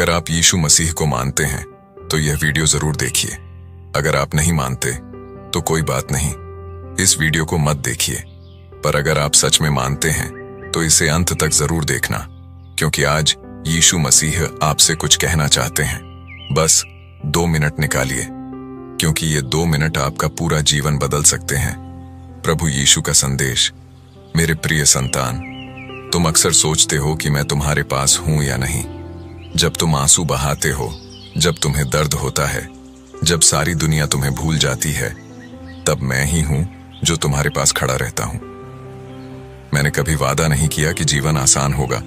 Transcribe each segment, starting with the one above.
अगर आप यीशु मसीह को मानते हैं तो यह वीडियो जरूर देखिए। अगर आप नहीं मानते तो कोई बात नहीं, इस वीडियो को मत देखिए। पर अगर आप सच में मानते हैं तो इसे अंत तक जरूर देखना, क्योंकि आज यीशु मसीह आपसे कुछ कहना चाहते हैं। बस 2 मिनट निकालिए, क्योंकि ये 2 मिनट आपका पूरा जीवन बदल सकते हैं। प्रभु यीशु का संदेश। मेरे प्रिय संतान, तुम अक्सर सोचते हो कि मैं तुम्हारे पास हूं या नहीं। जब तुम आंसू बहाते हो, जब तुम्हें दर्द होता है, जब सारी दुनिया तुम्हें भूल जाती है, तब मैं ही हूं जो तुम्हारे पास खड़ा रहता हूं। मैंने कभी वादा नहीं किया कि जीवन आसान होगा,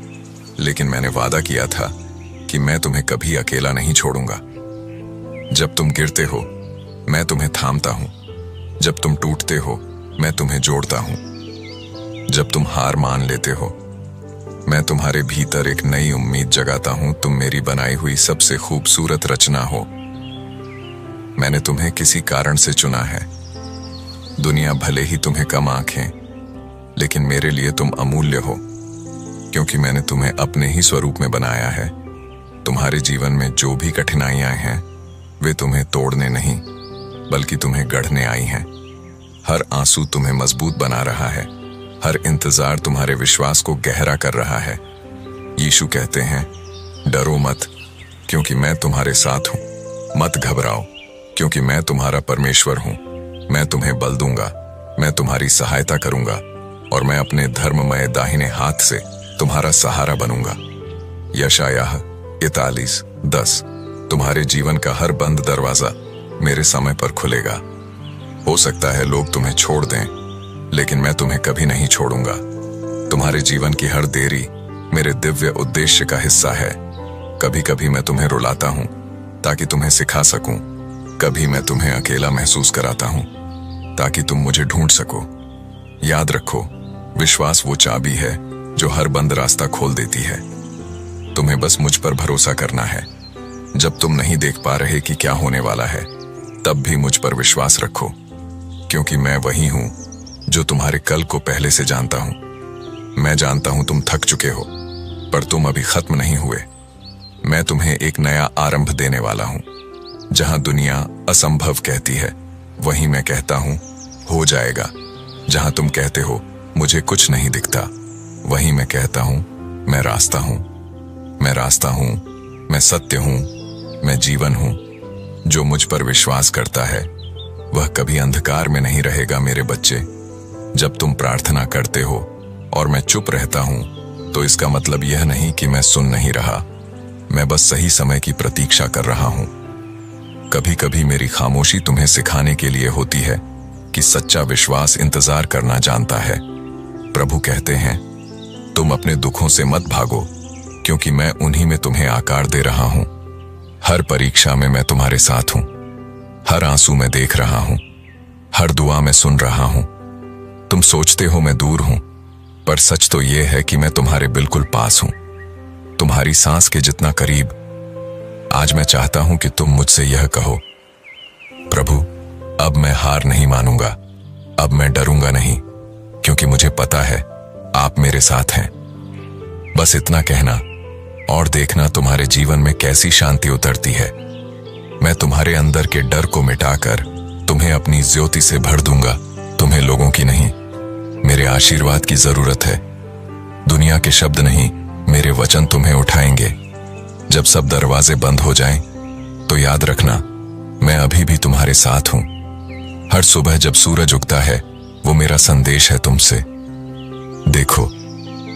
लेकिन मैंने वादा किया था कि मैं तुम्हें कभी अकेला नहीं छोड़ूंगा। जब तुम गिरते हो, मैं तुम्हें थामता हूं। जब तुम टूटते हो, मैं तुम्हें जोड़ता हूं। जब तुम हार मान लेते हो, मैं तुम्हारे भीतर एक नई उम्मीद जगाता हूं। तुम मेरी बनाई हुई सबसे खूबसूरत रचना हो। मैंने तुम्हें किसी कारण से चुना है। दुनिया भले ही तुम्हें कम आंखें, लेकिन मेरे लिए तुम अमूल्य हो, क्योंकि मैंने तुम्हें अपने ही स्वरूप में बनाया है। तुम्हारे जीवन में जो भी कठिनाइयां हैं, वे तुम्हें तोड़ने नहीं, बल्कि तुम्हें गढ़ने आई हैं। हर आंसू तुम्हें मजबूत बना रहा है। हर इंतजार तुम्हारे विश्वास को गहरा कर रहा है। यीशु कहते हैं, डरो मत, क्योंकि मैं तुम्हारे साथ हूं। मत घबराओ, क्योंकि मैं तुम्हारा परमेश्वर हूं। मैं तुम्हें बल दूंगा, मैं तुम्हारी सहायता करूंगा, और मैं अपने धर्ममय दाहिने हाथ से तुम्हारा सहारा बनूंगा। यशायाह 41:10। तुम्हारे जीवन का हर बंद दरवाजा मेरे समय पर खुलेगा। हो सकता है लोग तुम्हें छोड़ दें, लेकिन मैं तुम्हें कभी नहीं छोड़ूंगा। तुम्हारे जीवन की हर देरी मेरे दिव्य उद्देश्य का हिस्सा है। कभी कभी मैं तुम्हें रुलाता हूं ताकि तुम्हें सिखा सकूं। कभी मैं तुम्हें अकेला महसूस कराता हूं ताकि तुम मुझे ढूंढ सको। याद रखो, विश्वास वो चाबी है जो हर बंद रास्ता खोल देती है। तुम्हें बस मुझ पर भरोसा करना है। जब तुम नहीं देख पा रहे कि क्या होने वाला है, तब भी मुझ पर विश्वास रखो, क्योंकि मैं वही हूं जो तुम्हारे कल को पहले से जानता हूं। मैं जानता हूं तुम थक चुके हो, पर तुम अभी खत्म नहीं हुए। मैं तुम्हें एक नया आरंभ देने वाला हूं। जहां दुनिया असंभव कहती है, वहीं मैं कहता हूं हो जाएगा। जहां तुम कहते हो मुझे कुछ नहीं दिखता, वहीं मैं कहता हूं मैं रास्ता हूं। मैं रास्ता हूं, मैं सत्य हूं, मैं जीवन हूं। जो मुझ पर विश्वास करता है, वह कभी अंधकार में नहीं रहेगा। मेरे बच्चे, जब तुम प्रार्थना करते हो और मैं चुप रहता हूं, तो इसका मतलब यह नहीं कि मैं सुन नहीं रहा। मैं बस सही समय की प्रतीक्षा कर रहा हूं। कभी कभी मेरी खामोशी तुम्हें सिखाने के लिए होती है कि सच्चा विश्वास इंतजार करना जानता है। प्रभु कहते हैं, तुम अपने दुखों से मत भागो, क्योंकि मैं उन्हीं में तुम्हें आकार दे रहा हूं। हर परीक्षा में मैं तुम्हारे साथ हूं। हर आंसू में देख रहा हूं। हर दुआ में सुन रहा हूं। तुम सोचते हो मैं दूर हूं, पर सच तो यह है कि मैं तुम्हारे बिल्कुल पास हूं, तुम्हारी सांस के जितना करीब। आज मैं चाहता हूं कि तुम मुझसे यह कहो, प्रभु, अब मैं हार नहीं मानूंगा। अब मैं डरूंगा नहीं, क्योंकि मुझे पता है आप मेरे साथ हैं। बस इतना कहना, और देखना तुम्हारे जीवन में कैसी शांति उतरती है। मैं तुम्हारे अंदर के डर को मिटाकर तुम्हें अपनी ज्योति से भर दूंगा। तुम्हें लोगों की नहीं, मेरे आशीर्वाद की जरूरत है। दुनिया के शब्द नहीं, मेरे वचन तुम्हें उठाएंगे। जब सब दरवाजे बंद हो जाएं, तो याद रखना, मैं अभी भी तुम्हारे साथ हूं। हर सुबह जब सूरज उगता है, वो मेरा संदेश है तुमसे। देखो,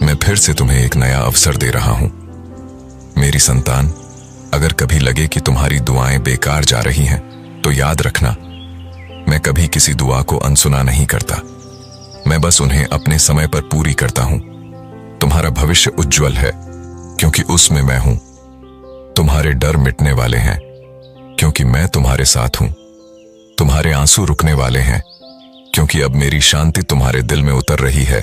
मैं फिर से तुम्हें एक नया अवसर दे रहा हूं। मेरी संतान, अगर कभी लगे कि तुम्हारी दुआएं बेकार जा रही हैं, तो याद रखना, मैं कभी किसी दुआ को अनसुना नहीं करता। मैं बस उन्हें अपने समय पर पूरी करता हूं। तुम्हारा भविष्य उज्जवल है, क्योंकि उसमें मैं हूं। तुम्हारे डर मिटने वाले हैं, क्योंकि मैं तुम्हारे साथ हूं। तुम्हारे आंसू रुकने वाले हैं, क्योंकि अब मेरी शांति तुम्हारे दिल में उतर रही है।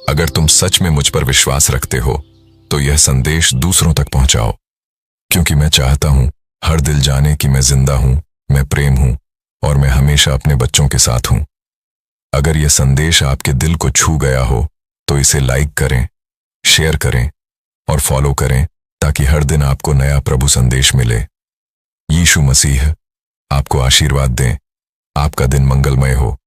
अगर तुम सच में मुझ पर विश्वास रखते हो, तो यह संदेश दूसरों तक पहुंचाओ, क्योंकि मैं चाहता हूं हर दिल जाने कि मैं जिंदा हूं, मैं प्रेम हूं, और मैं हमेशा अपने बच्चों के साथ हूं। अगर यह संदेश आपके दिल को छू गया हो, तो इसे लाइक करें, शेयर करें और फॉलो करें, ताकि हर दिन आपको नया प्रभु संदेश मिले। यीशु मसीह आपको आशीर्वाद दें। आपका दिन मंगलमय हो।